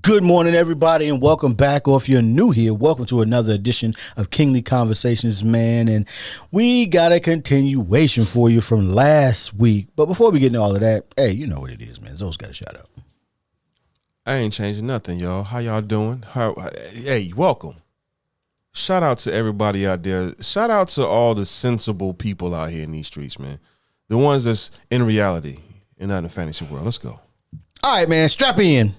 Good morning, everybody, and welcome back. Or if you're new here, welcome to another edition of Kingly Conversations, man. And we got a continuation for you from last week. But before we get into all of that, hey, you know what it is, man. Zoe's got a shout out. I ain't changing nothing, y'all. How y'all doing? Hey, welcome. Shout out to everybody out there. Shout out to all the sensible people out here in these streets, man. The ones that's in reality and not in the fantasy world. Let's go. All right, man. Strap in.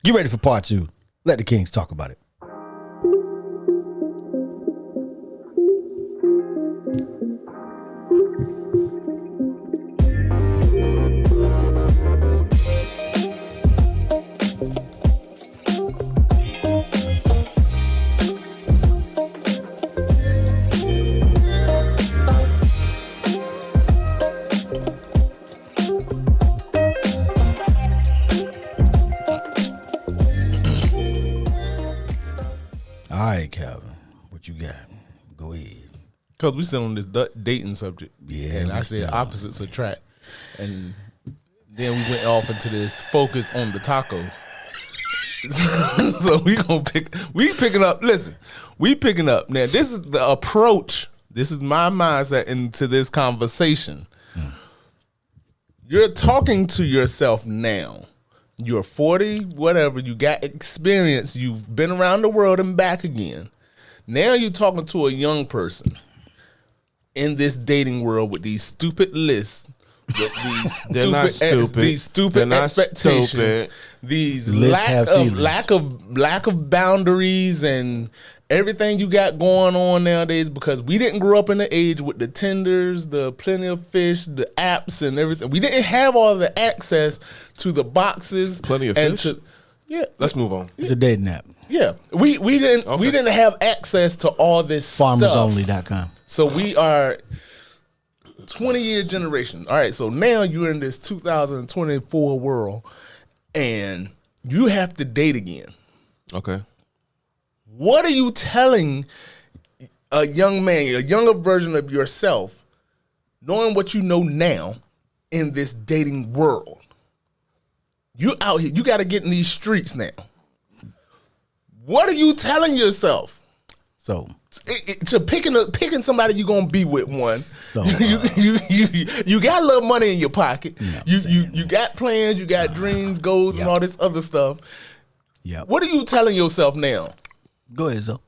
Get ready for part 2. Let the Kings talk about it. All right, Calvin, what you got? Go ahead. Because we still on this dating subject. Yeah. And I said opposites attract. And then we went off into this focus on the taco. So we picking up now. This is the approach. This is my mindset into this conversation. You're talking to yourself now. You're 40, whatever, you got experience, you've been around the world and back again. Now you're talking to a young person in this dating world with these stupid lists, with these stupid expectations, these lack of boundaries and everything you got going on nowadays, because we didn't grow up in the age with the Tinders, the Plenty of Fish, the apps and everything. We didn't have all the access to the boxes. Plenty of Fish? Let's move on. It's a dating app. Yeah. We didn't have access to all this stuff. FarmersOnly.com. So we are 20-year generation. All right, so now you're in this 2024 world and you have to date again. Okay. What are you telling a young man, a younger version of yourself, knowing what you know now in this dating world? You out here, you got to get in these streets now. What are you telling yourself? So To picking somebody you're gonna be with, one. So you got a little money in your pocket. You know You got plans, you got dreams, goals, and all this other stuff. Yeah. What are you telling yourself now? Go ahead, Zoe.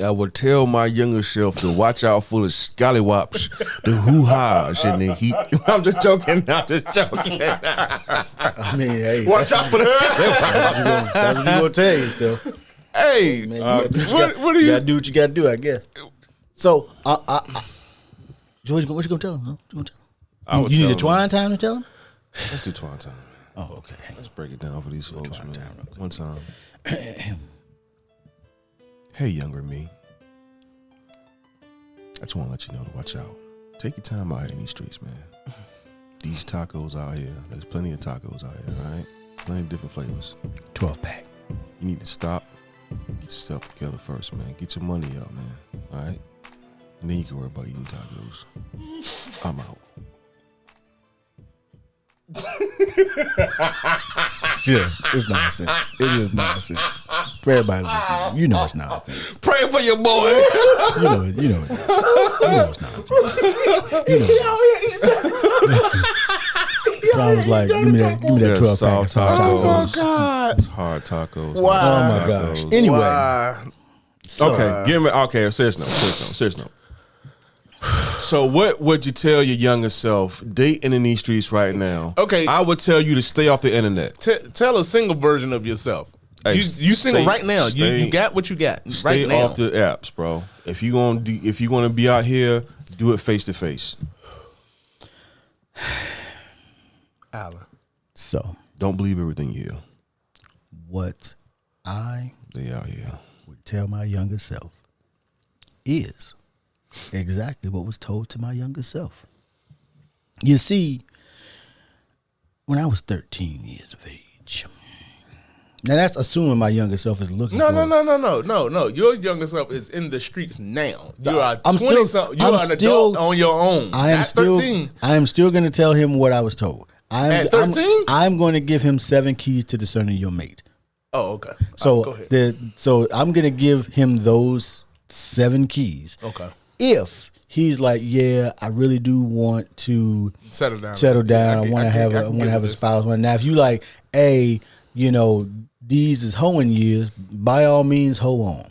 I would tell my younger self to watch out for the scallywaps, the hoo-ha's, and the heat. I'm just joking. I mean, hey. Watch out for the scallywaps. That's what you gonna tell yourself. Hey, Man, what do you you? gotta do what you gotta do, I guess. So, what you gonna tell him? Huh? What you gonna tell him? You need a twine time to tell him? Let's do twine time. Oh, okay. Let's break it down for these folks, man. One time. Hey, younger me. I just want to let you know to watch out. Take your time out here in these streets, man. These tacos out here, there's plenty of tacos out here, all right? Plenty of different flavors. 12-pack. You need to stop, get yourself together first, man. Get your money out, man, all right? And then you can worry about eating tacos. I'm out. Yeah, it's nonsense. It is nonsense. For everybody listening, you know it's nonsense. Pray for your boy. You know it's nonsense. You know. I was like, give me that 12-pack of soft tacos. Oh my God, it's hard tacos. Wow. Oh my gosh. Anyway, Okay, serious note. So what would you tell your younger self dating in these streets right now? Okay. I would tell you to stay off the internet. Tell a single version of yourself. Hey, you single right now. You got what you got stay right now. off the apps, bro. If you gonna be out here, do it face to face. Alan. So Don't believe everything you hear. what I They out here. would tell my younger self is exactly what was told to my younger self. You see, when I was 13 years of age, now that's assuming my younger self is looking. No. Your younger self is in the streets now. You are 20-something. You are an adult on your own. I am Not still 13. I am still going to tell him what I was told. At 13? I'm going to give him 7 keys to discerning your mate. Oh, okay. So go ahead. so I'm gonna give him those 7 keys. Okay. If he's like, yeah, I really do want to Settle down. I want to have a spouse. Now, if you like, hey, you know, these is hoeing years, by all means, hoe on.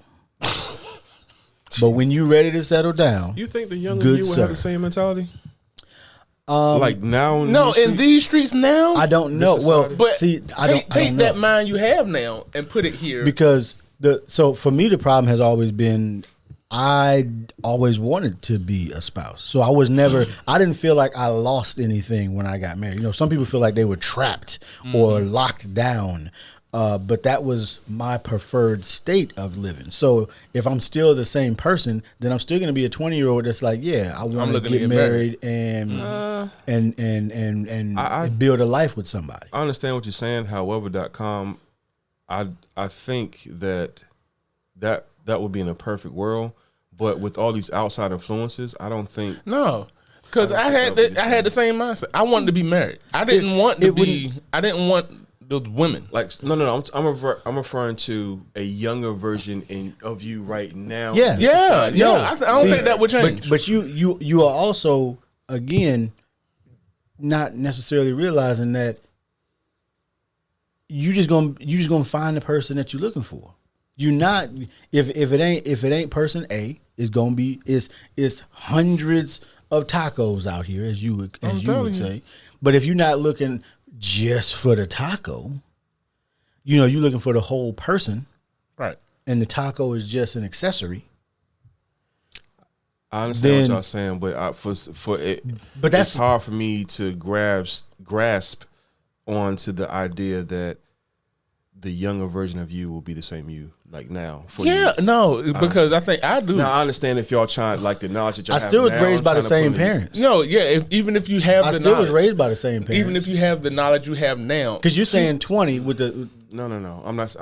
But when you ready to settle down, You think the younger you would have the same mentality? Like now? In these streets now, I don't know. Well, but see, I don't take know. that mind you have now and put it here. Because so for me, the problem has always been I always wanted to be a spouse. So I was never, I didn't feel like I lost anything when I got married. You know, some people feel like they were trapped or locked down. But that was my preferred state of living. So if I'm still the same person, then I'm still going to be a 20-year-old that's like, yeah, I want to get married and build a life with somebody. I understand what you're saying. However.com, I think that would be in a perfect world. But with all these outside influences, I don't think. No, because I had the same mindset. I wanted to be married. I didn't want those women. Like no. I'm referring to a younger version of you right now. Yes. Yeah. I don't think that would change. But you are also, again, not necessarily realizing that you just gonna find the person that you're looking for. You're not, if it ain't person A, it's hundreds of tacos out here, as you would say. But if you're not looking just for the taco, you know, you're looking for the whole person, right? And the taco is just an accessory. I understand what y'all saying, but it's hard for me to grasp onto the idea that the younger version of you will be the same you like now. Because I think I do. Now I understand if y'all trying like the knowledge that y'all have. I still was raised by the same parents. Even if you have, I still was raised by the same parents. Even if you have the knowledge you have now, because you're saying 20 with the. No. I'm not.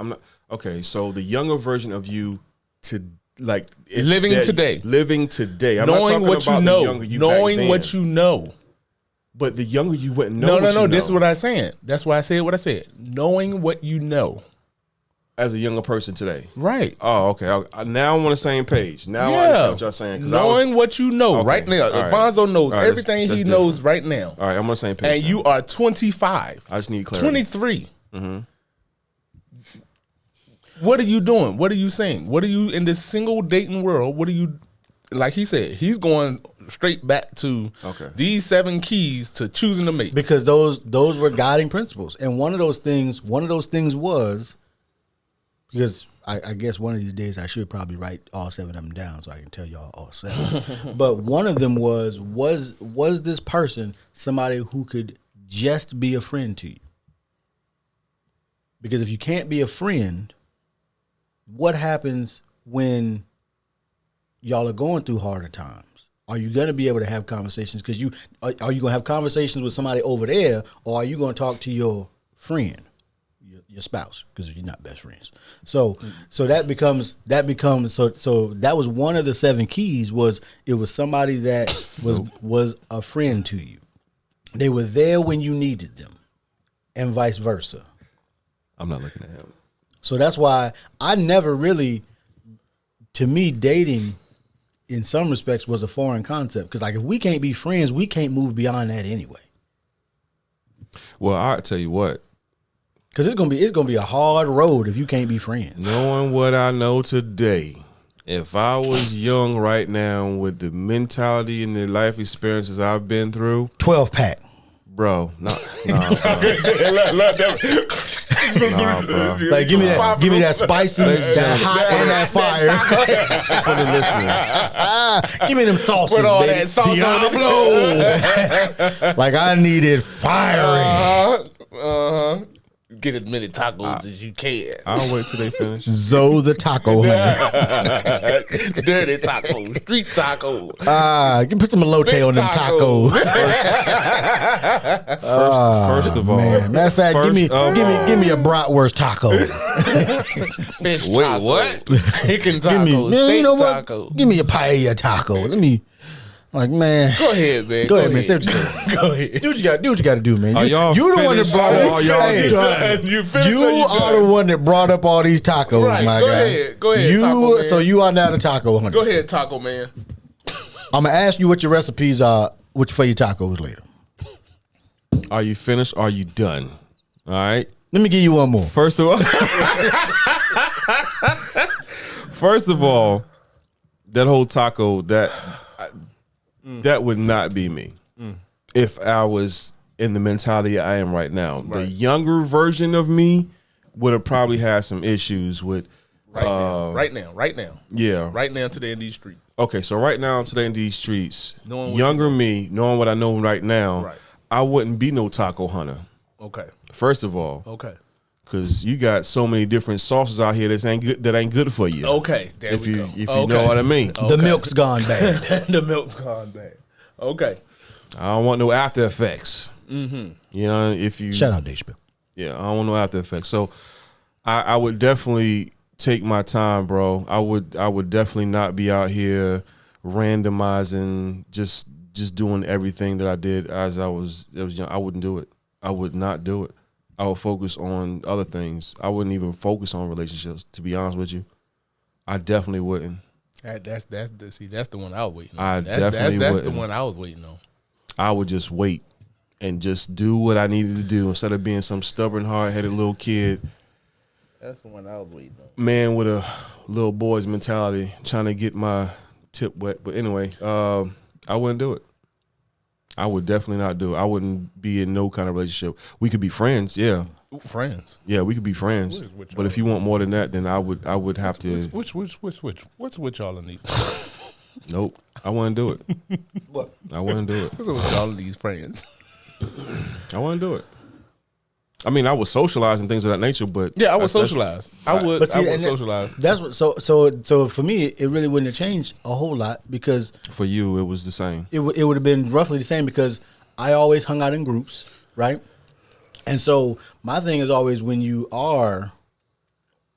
Okay, so the younger version of you living today. I'm knowing not talking about the younger you knowing back then. what you know. But the younger you wouldn't know. No. This is what I'm saying. That's why I said what I said. Knowing what you know. As a younger person today. Right. Oh, okay. Now I'm on the same page. Now I understand what y'all saying. Knowing what you know right now. All right. Alfonso knows everything that's he knows right now. All right, I'm on the same page. And you are 25. I just need clarity. 23. Mm-hmm. What are you doing? What are you saying? What are you, in this single dating world, what are you, like he said, he's going straight back to these 7 keys to choosing a mate. Because those were guiding principles. And one of those things was, because I guess one of these days I should probably write all 7 of them down so I can tell y'all all 7. But one of them was this person somebody who could just be a friend to you? Because if you can't be a friend, what happens when y'all are going through harder times? Are you going to be able to have conversations? Because are you going to have conversations with somebody over there, or are you going to talk to your friend, your spouse? Because you're not best friends. So that becomes so that was one of the 7 keys. It was somebody that was a friend to you. They were there when you needed them, and vice versa. I'm not looking at him. So that's why I never really, to me, dating in some respects was a foreign concept. Because like if we can't be friends, we can't move beyond that anyway. Well, I'll tell you what. Because it's gonna be a hard road if you can't be friends. Knowing what I know today, if I was young right now with the mentality and the life experiences I've been through, 12-pack. Bro, nah, bro. Nah, bro. Like give me that spicy, that hot, and that fire For the listeners. Give me them sauces, Put all baby. that sauce Diablo. Like I needed fiery. Get as many tacos as you can. I'll wait till they finish. Zoe the taco hunter. Dirty taco, street taco. You can put some elote on them tacos. First of all, man. Matter of fact, give me a bratwurst taco. Fish Wait, taco. what? Chicken taco, steak taco. Give me a paella taco. Let me Like, man. Go ahead, man. Go ahead, man. Say what you say. Go ahead. Do what you got. Do what you got to do, man. Are y'all you the one that finished brought or up. are y'all Hey, done? You finished you or you are done? the one that brought up all these tacos, Right, my go guy. ahead. Go ahead, Taco Man. So you are now the taco hunter. Go ahead, Taco Man. I'm gonna ask you what your recipes are, for your tacos later. Are you finished? Are you done? All right. Let me give you one more. First of all, that whole taco that would not be me if I was in the mentality I am right now. Right. The younger version of me would have probably had some issues with Right now. Yeah. Right now today in these streets. Okay, so right now today in these streets, Knowing what younger me, knowing what I know right now, Right. I wouldn't be no taco hunter. Okay. First of all, Okay. because you got so many different sauces out here that ain't good for you. Okay. There If we you go. if you know what I mean. The milk's gone bad. The milk's gone bad. Okay. I don't want no after effects. Mm-hmm. You know, if you Shout out, Dave Chappelle. yeah, I don't want no after effects. So I would definitely take my time, bro. I would definitely not be out here randomizing, just doing everything that I did as I was young. I wouldn't do it. I would not do it. I would focus on other things. I wouldn't even focus on relationships, to be honest with you. I definitely wouldn't. That's the one I was waiting on. I That's definitely the wouldn't. one I was waiting on. I would just wait and just do what I needed to do instead of being some stubborn, hard-headed little kid, That's the one I was waiting on. man with a little boy's mentality, trying to get my tip wet. But anyway, I wouldn't do it. I would definitely not do it. I wouldn't be in no kind of relationship. We could be friends, yeah. Friends. Yeah, we could be friends. But if you want more than that, then I would have to. Which? What's with y'all in these? Nope, I wouldn't do it. What? I wouldn't do it. What's with y'all in these friends? I wouldn't do it. I mean, I would socialize and things of that nature, but Yeah, I would that's- socialize. I would. But see, I would and that- socialize. That's what. So for me, it really wouldn't have changed a whole lot because For you, it was the same. it would have been roughly the same because I always hung out in groups, right? And so my thing is always when you are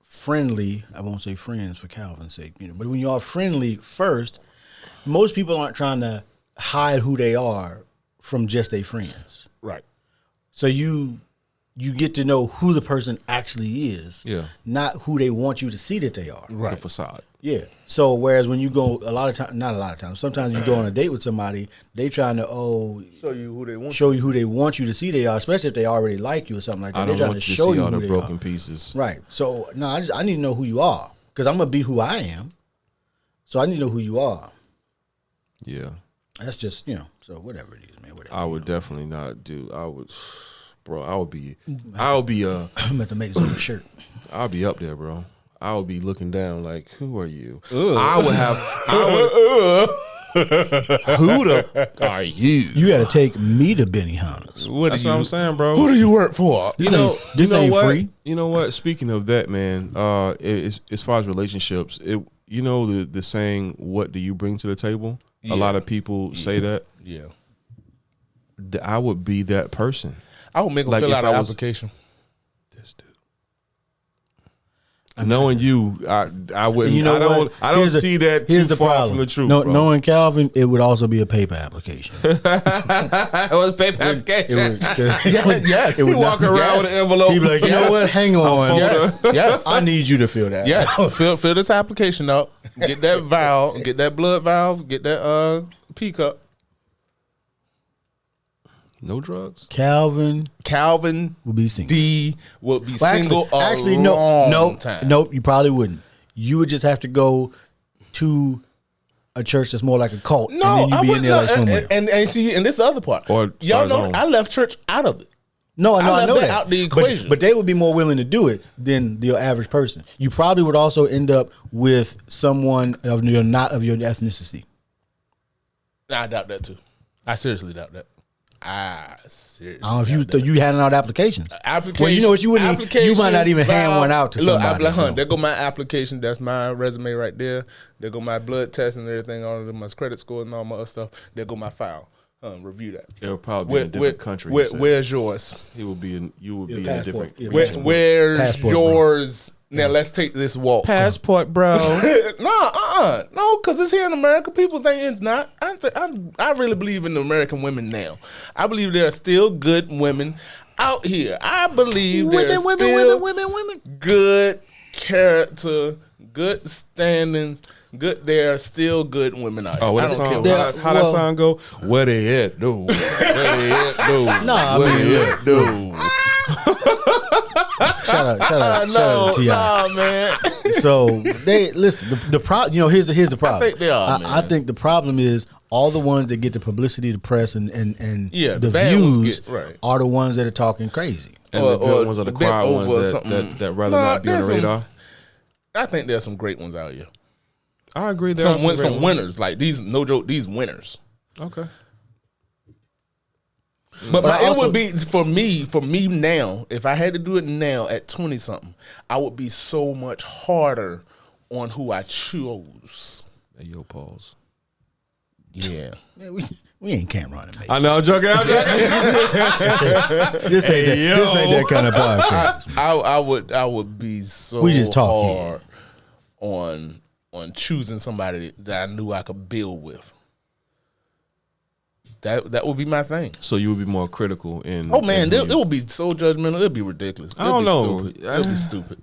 friendly, I won't say friends for Calvin's sake, but when you are friendly first, most people aren't trying to hide who they are from just their friends. Right. So you get to know who the person actually is, Yeah. not who they want you to see that they are. Right. The facade. Yeah. So whereas when you go not a lot of times, sometimes you go on a date with somebody, they trying to Show you who they want. show you who they want you to see they are, especially if they already like you or something like that. I They're don't trying want to you to show see you all who the they broken are. pieces. Right. So no, I need to know who you are because I'm gonna be who I am. So I need to know who you are. Yeah. That's just so whatever it is, man. Whatever. I would definitely not do. I would, bro. I would be I'm gonna have to make this on a shirt. I'll be up there, bro. I would be looking down like, who are you? Ugh. I would. Who the fuck are you? You got to take me to Benihana's. That's what I'm saying, bro. Who do you work for? This ain't what? free. You know what? Speaking of that, man, as far as relationships, the saying, "What do you bring to the table?" Yeah. A lot of people say that. Yeah. I would be that person. I would make them Like, fill if out I an was- application. This dude. Knowing you, I wouldn't. You know I don't. what? I don't see that too far from the truth. No, bro. knowing Calvin, it would also be a paper application. It was paper application. Yes. It would He walk not- around with an envelope. He'd be like, you know what? Hang on. Yes. Yes. I need you to fill that. Yes. Fill this application out. Get that valve. Get that blood valve. Get that P cup. No drugs. Calvin Calvin would be single. D will be Well, single. actually, nope. You probably wouldn't. You would just have to go to a church that's more like a cult, No, and then I you be in wouldn't. there like somewhere. And see, and this is the other part. Or y'all start know his own. I left church out of it. No, I I left know that that out the equation. But they would be more willing to do it than the average person. You probably would also end up with someone of not of your ethnicity. Nah, I doubt that too. I seriously doubt that. I don't know if you handing out applications. Application. Well, you know what? You wouldn't. You might not even hand valve. one out to Look, somebody. I'm like, so. there go my application. That's my resume right there. There go my blood test and everything. All of my credit score and all my other stuff. There go my file. Review that. It'll probably be in a different country. Where's yours? You would be in a passport. different. Where's Passport, yours? Now let's take this walk. Passport, bro. No, because it's here in America. People think it's not. I really believe in the American women now. I believe there are still good women out here. I believe there's women. good character, good standings. Good, there are still good women out here. Oh, what I the don't song? care. How that song go? Where they at, dude? Where they at, dude? Nah, Where they at, dude? Shout out to T.I. Nah, man. So they listen. The problem, here's the problem. I think they are. I think the problem is all the ones that get the publicity, the press, and the bad ones views right. are the ones that are talking crazy. And the good ones are the quiet ones that rather not be on the radar. I think there's some great ones out here. I agree. There Some winners, like these. No joke, these winners. Okay. But it would be for me now. If I had to do it now at 20 something, I would be so much harder on who I chose. Hey, yo, pause. Yeah. Man, we ain't Cameron and Mason. I know, I'm joking. This ain't that kind of podcast. I would be so We just talk hard on choosing somebody that I knew I could build with. That would be my thing. So you would be more critical in. Oh man, it would be so judgmental. It'd be ridiculous. I don't know. It'd be stupid.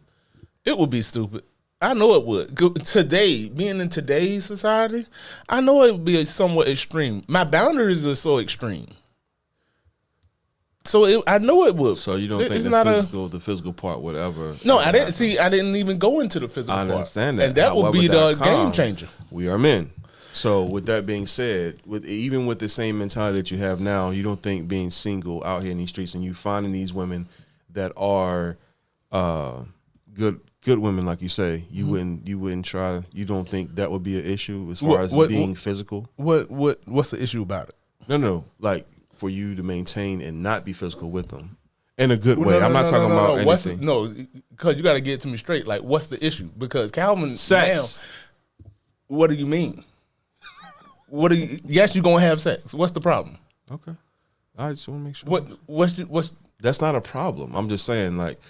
It would be stupid. I know it would. Today, being in today's society, I know it would be somewhat extreme. My boundaries are so extreme. So I know it would. So you don't think the physical part would ever? No, I didn't see. I didn't even go into the physical part. I understand that, and that would be the game changer. We are men. So with that being said, even with the same mentality that you have now, you don't think being single out here in these streets and you finding these women that are good women, like you say, you wouldn't try. You don't think that would be an issue as far as being physical? What's the issue about it? No, like for you to maintain and not be physical with them in a good way. I'm not talking about anything. Because you got to get it to me straight. Like, what's the issue? Because Calvin, sex. Now, what do you mean? Yes, you're gonna have sex. What's the problem? Okay, I just want to make sure. What's that's not a problem. I'm just saying, like,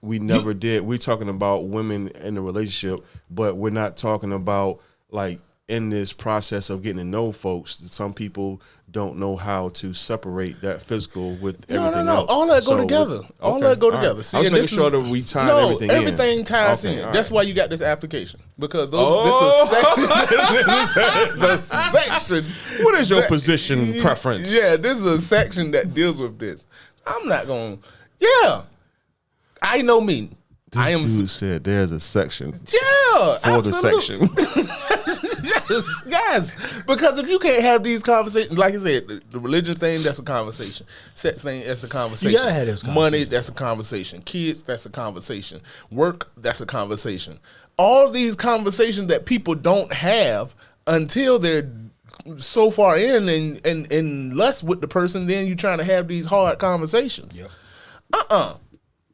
we never did. We're talking about women in a relationship, but we're not talking about like in this process of getting to know folks. Some people don't know how to separate that physical with everything else. All that go together. All that go together. See, I was making sure that we tied everything in. Everything ties in. That's why you got this application. Because this is a section. What is your position preference? Yeah, this is a section that deals with this. I'm not going to. Yeah. I know me. This dude said there's a section. Yeah. For the section. Yes, because if you can't have these conversations, like I said, the religion thing, that's a conversation. Sex thing, that's a conversation. You gotta have those conversations. Money, that's a conversation. Kids, that's a conversation. Work, that's a conversation. All these conversations that people don't have until they're so far in and lust with the person, then you're trying to have these hard conversations. Yep.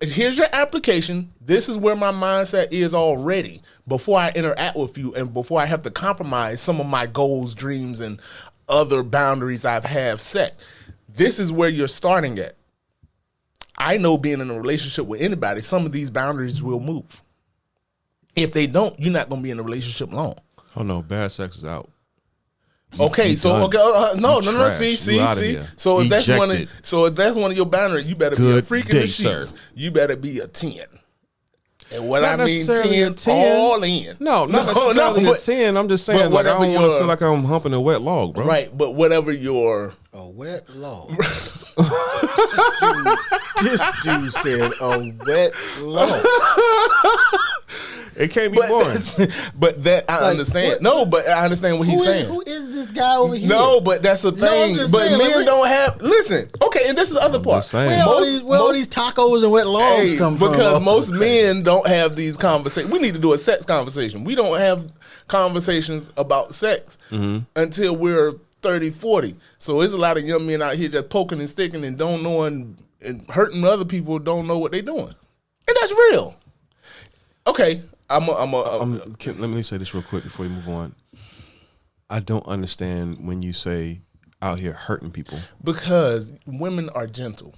Here's your application. This is where my mindset is already before I interact with you and before I have to compromise some of my goals, dreams, and other boundaries I've set. This is where you're starting at. I know being in a relationship with anybody, some of these boundaries will move. If they don't, you're not going to be in a relationship long. Oh, no. Bad sex is out. Okay, so no. See. So if that's one of your boundaries, you better be a freak in the sheets. You better be a 10. And what I mean 10, all in. No, not necessarily a 10. I'm just saying, like, I don't want to feel like I'm humping a wet log, bro. Right, but whatever your a wet log. This dude said a wet log. It can't be boring. But that I understand. What? No, but I understand what he's saying. Who is this guy over here? No, but that's the thing. But men don't have. Listen, okay, and this is the other part. Where all these tacos and wet logs come from? Because most men don't have these conversations. We need to do a sex conversation. We don't have conversations about sex until we're 30, 40. So there's a lot of young men out here just poking and sticking and don't know and hurting other people, don't know what they're doing. And that's real. Okay. Let me say this real quick before you move on. I don't understand when you say out here hurting people? Because women are gentle.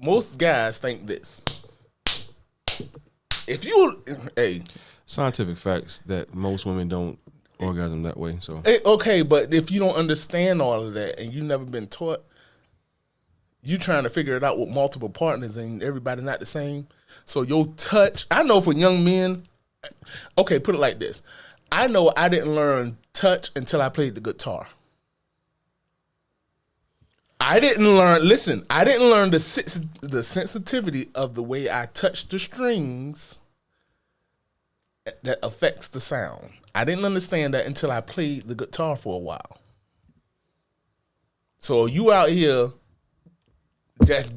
Most guys think this. If you, hey, Scientific facts that most women don't orgasm that way. So okay, but if you don't understand all of that and you never been taught, you trying to figure it out with multiple partners and everybody not the same. So your touch, I know for young men, okay, put it like this. I know I didn't learn touch until I played the guitar. I didn't learn the sensitivity of the way I touch the strings that affects the sound. I didn't understand that until I played the guitar for a while. So you out here just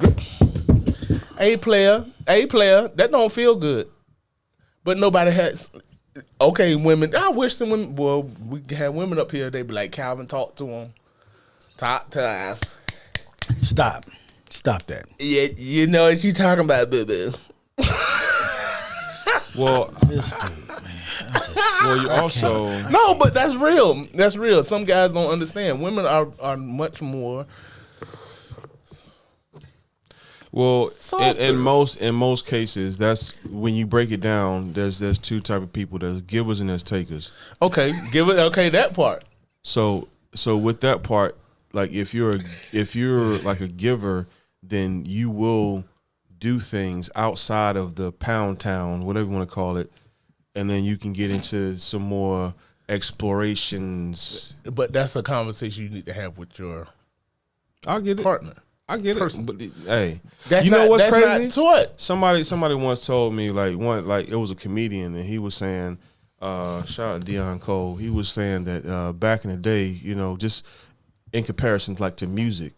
A player, that don't feel good. But nobody has, okay, women, I wish some women, well, we have women up here, they be like, Calvin, talk to them. Talk time. Stop that. Yeah, you know what you talking about, boo-boo. well, This dude, man. well, you also No, but that's real. That's real. Some guys don't understand. Women are much more. well Softer. in most cases, that's when you break it down. There's two type of people. There's givers and there's takers. Okay, give it. Okay, that part. So with that part, like if you're like a giver, then you will do things outside of the pound town, whatever you want to call it, and then you can get into some more explorations. But that's a conversation you need to have with your I get it. partner. I get Person. it. But hey, That's you know not, what's that's crazy? Not taught. Somebody once told me like it was a comedian and he was saying, shout out Deion Cole. He was saying that back in the day, you know, just in comparison like to music,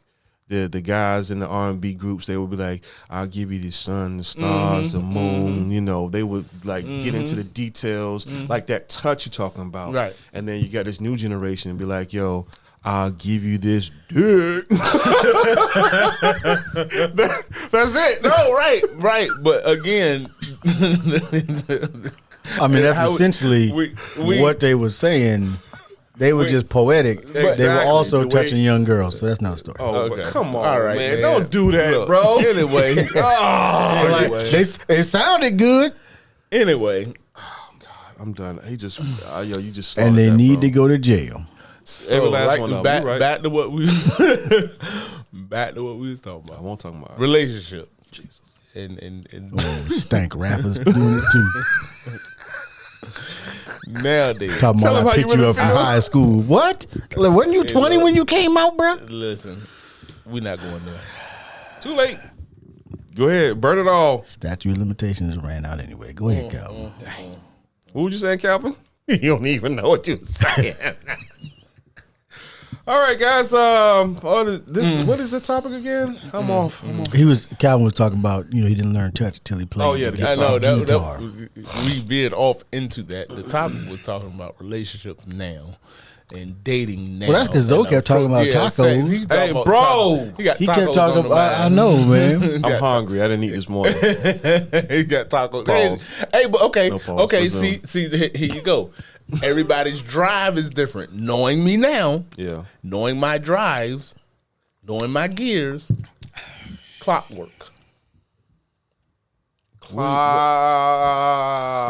the guys in the R&B groups, they would be like, I'll give you the sun, the stars, the moon. You know, they would like get into the details, like that touch you're talking about. Right. And then you got this new generation and be like, yo, I'll give you this dick. That's it. No, right. But again, I mean, that's How- essentially we- what they were saying. They were just poetic. They were Exactly. also The way- touching young girls, so that's not a story. Oh, but Okay. come on, All right, man. man. Don't do that, Look, bro. Anyway, So, like, anyway. it sounded good, Anyway, I'm done. He just, yo, you just. and they slaughtered that, need bro. to go to jail. Every last one of them, back, you right. back to what we back to what we was talking I about. won't talk about it. Relationships. Jesus. And Stank rappers doing it too. nowadays. Talking Tell about them I how you picked you really up from feel. high school. What? Like, wasn't you 20 look. when you came out, bro? Listen, we not going there. Too late. Go ahead, burn it all. Statute of limitations ran out anyway. Go ahead, Calvin. What would you say, Calvin? You don't even know what you saying. All right, guys. What is the topic again? I'm off. Calvin was talking about, he didn't learn touch until he played. Oh, yeah, the I guitar. know guitar. we veered off into that. The topic was talking about relationships now and dating now. Well, that's 'cause Zoe and kept talking about sex. tacos. He talking Hey, about bro. tacos. He got He tacos kept talking on the about, I mind. know, man. I'm hungry. I didn't eat this morning. He got tacos. Pause. Hey, but okay, No pause, okay. resume. See, here you go. Everybody's drive is different. Knowing me now, Yeah. knowing my drives, knowing my gears, clockwork.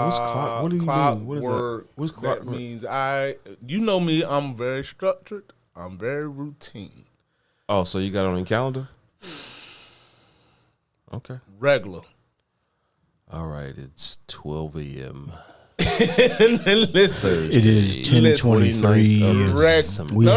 What's clock? What do you mean? What is that? Clockwork. What's That clockwork? means you know me, I'm very structured. I'm very routine. Oh, so you got it on your calendar? Okay. Regular. All right. It's 12 a.m. Listen. It is 10:23. No.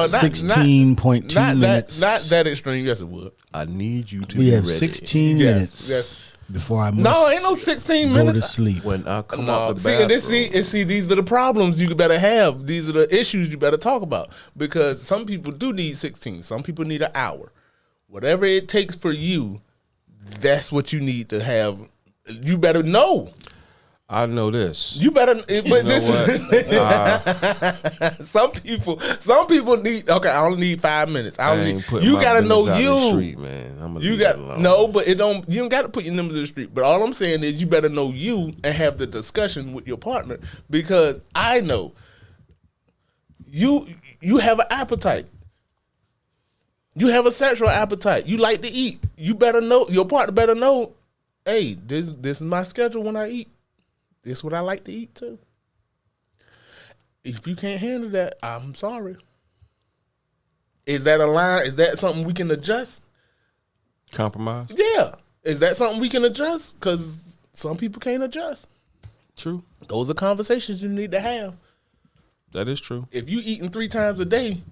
16.2 minutes. Not that extreme. Yes, it would. I need you to We be have ready. 16 Yes, minutes yes. before I must No, ain't no 16 go to minutes. sleep. When I come No, out the see, bathroom. and see, these are the problems you better have. These are the issues you better talk about because some people do need 16. Some people need an hour. Whatever it takes for you, that's what you need to have. You better know. I know this. You better. But You know this what? some people need. Okay, I only need 5 minutes. I I don't ain't need. putting You my gotta know business out in the you. street, man. I'm gonna You leave got that alone. no, but it don't. You don't got to put your numbers in the street. But all I'm saying is, you better know you and have the discussion with your partner because I know you have an appetite. You have a sexual appetite. You like to eat. You better know, your partner better know, hey, this is my schedule when I eat. This is what I like to eat too. If you can't handle that, I'm sorry. Is that a line? Is that something we can adjust? Compromise? Yeah. Is that something we can adjust? Because some people can't adjust. True. Those are conversations you need to have. That is true. If you eating 3 times a day,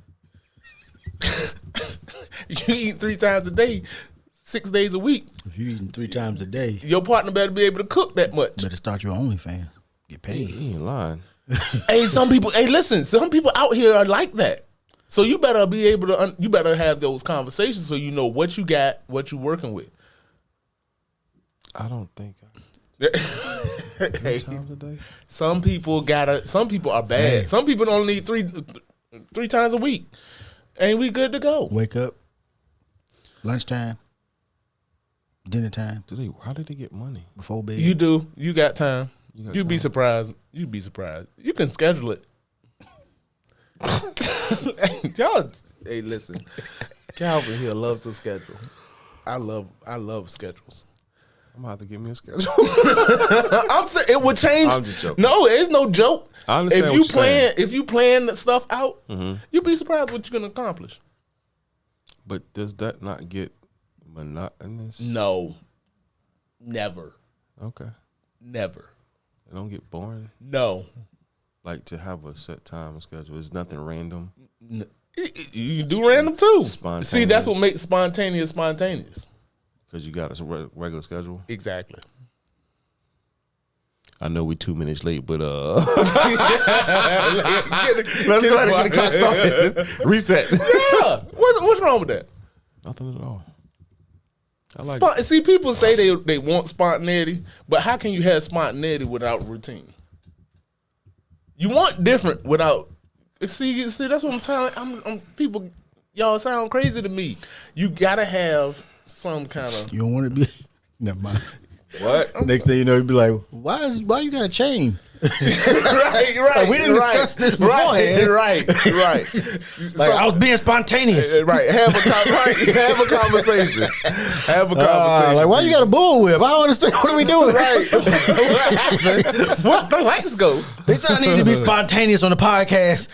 6 days a week. If you eating 3 times a day, Your partner better be able to cook that much. better start your OnlyFans. Get paid. He ain't lying. Hey, some people out here are like that. So you better be able to, you better have those conversations so you know what you got, what you working with. I don't think Hey, 3 times a day. some people are bad. Hey. Some people only need three times a week. And we good to go. Wake up, lunchtime, dinner time, How did they get money? before bed. You do. You got time. got You'd be time. surprised. You'd be surprised. You can schedule it. Y'all, hey, listen. Calvin here loves to schedule. I love schedules. I'm gonna have to give me a schedule. I'm saying it would change. I'm just joking. No, it's no joke. I understand If what you you're saying. if you plan the stuff out, Mm-hmm. you'll be surprised what you're gonna accomplish. But does that not get monotonous? No, never, Okay. never. It don't get boring. No, Like to have a set time schedule. It's nothing random. you can do random too. Spontaneous. See, that's what makes spontaneous. Because you got a regular schedule. Exactly. I know we 2 minutes late, but Let's let's go ahead and get the clock started. Reset. Yeah. What's wrong with that? Nothing at all. I like it. See, people say they want spontaneity, but how can you have spontaneity without routine? You want different without. See, that's what I'm telling. I'm people. Y'all sound crazy to me. You gotta have some kind of. You don't want to be. Never mind. What? Next thing you know, you'd be like, why you got a chain? right. Like, we didn't discuss this beforehand. Right. Like, I was being spontaneous. Right. Have a conversation. Have a conversation. Like, why you got a bullwhip? I don't understand. What are we doing? Right. What happened? What the lights go? They said I need to be spontaneous on the podcast.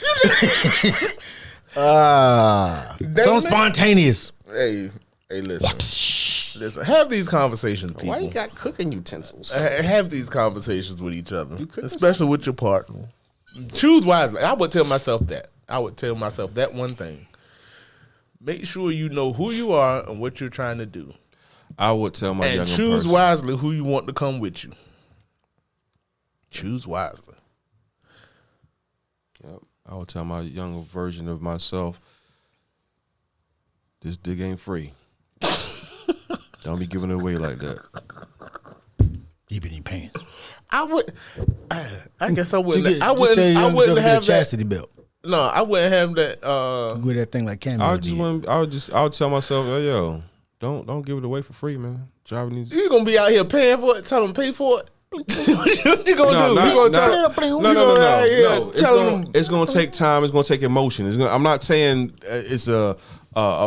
So spontaneous. Hey, listen. Have these conversations, people. Why you got cooking utensils? Have these conversations with each other, especially with your partner. Choose wisely. I would tell myself that. I would tell myself that one thing. Make sure you know who you are and what you're trying to do. I would tell my And younger choose person. wisely who you want to come with you. Choose wisely. Yep. I would tell my younger version of myself, this dig ain't free. Don't be giving it away like that. Keep it in pants. I guess I wouldn't. Just I wouldn't have have that. chastity belt. No, I wouldn't have that. With that thing like Cameo I did. would tell myself, hey, yo, don't give it away for free, man. Driver needs. You gonna be out here paying for it? Tell them pay for it. What you gonna do? No, You gonna no, tell no. them? It's gonna take time. It's gonna take emotion. I'm not saying it's a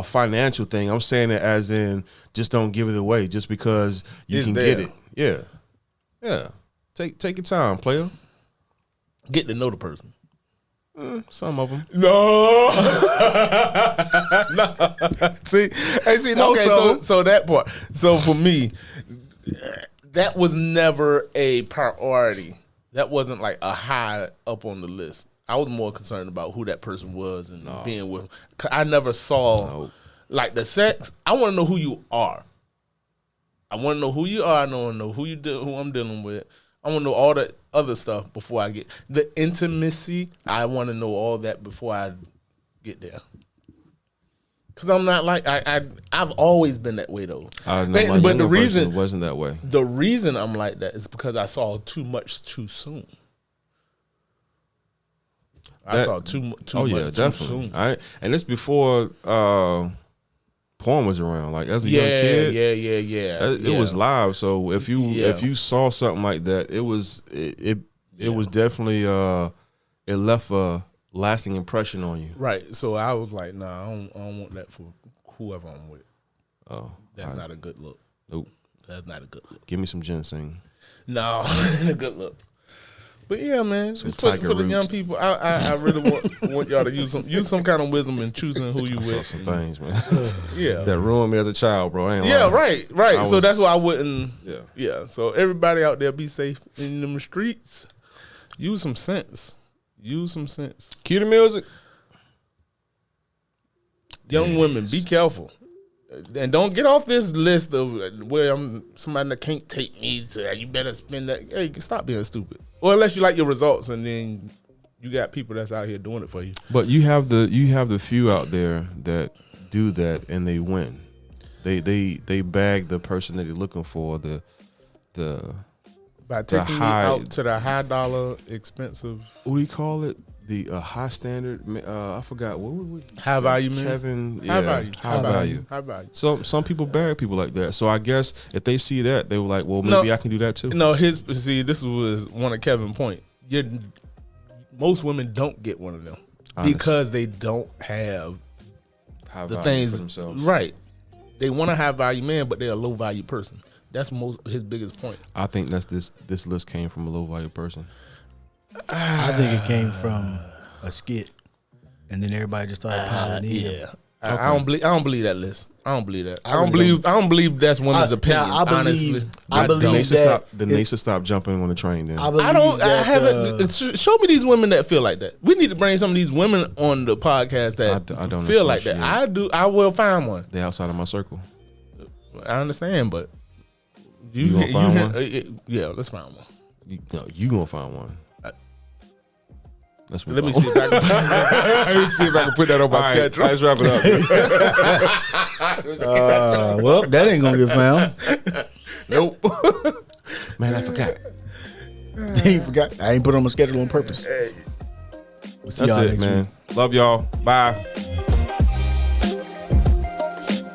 financial thing. I'm saying it as in just don't give it away just because you It's can there. get it. Yeah. Take your time, player. Get to know the person. Some of them. No. See, Most okay. of 'em. So that part. So for me, that was never a priority. That wasn't like a high up on the list. I was more concerned about who that person was and being with. 'Cause I never saw like the sex. I want to know who you are. I want to know who you are. I want to know who I'm dealing with. I want to know all the other stuff before I get the intimacy. I want to know all that before I get there. Cause I'm not like I've always been that way though. I know my But younger the reason person wasn't that way. the reason I'm like that is because I saw too much too soon. I saw too much too soon. And it's before porn was around. Like as a young Yeah, kid, yeah. it was live. So if Yeah. you saw something like that, it was definitely it left a lasting impression on you. Right. So I was like, nah, I don't want that for whoever I'm with. Oh, That's not a good look. Nope. That's not a good look. Give me some ginseng. No, a good look. But yeah, man, Some just for tiger the root. young people, I really want y'all to use some kind of wisdom in choosing who you I saw with. some things, man. Yeah. That ruined me as a child, bro. I ain't Yeah, lying. right. So that's why I wouldn't. Yeah. Yeah. So everybody out there, be safe in them streets. Use some sense. Use some sense. Cue the music. Young women, be careful. And don't get off this list of where I'm somebody that can't take me to. You better spend that. Hey, stop being stupid. Or unless you like your results, and then you got people that's out here doing it for you. But you have the few out there that do that and they win. They bag the person that they're looking for. By taking me out to the high dollar, expensive. What do you call it? The high standard. I forgot what would we High value man. Kevin. High value. High value. High value. Some people bag people like that. So I guess if they see that, they were like, well, maybe I can do that too. No, this was one of Kevin's point. Most women don't get one of them because they don't have High the value things for themselves. right. They want a high value man, but they're a low value person. That's his biggest point. I think that's this list came from a low value person. I think it came from a skit, and then everybody just started piling in. Yeah, I don't believe that list. I don't believe that. I really don't believe that's women's opinion. Honestly, I believe They should stop jumping on the train. Then I haven't. Show me these women that feel like that. We need to bring some of these women on the podcast that I don't feel like that. associate. I do. I will find one. They outside of my circle. I understand, but You gonna find one? Yeah, let's find one. You gonna find one. Let me see if I can put that on my schedule. Let's wrap it up. Well, that ain't gonna get found. Nope. Man, I forgot. I forgot. I ain't put it on my schedule on purpose. We'll see That's y'all it, next man. week. Love y'all. Bye.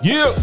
Yeah.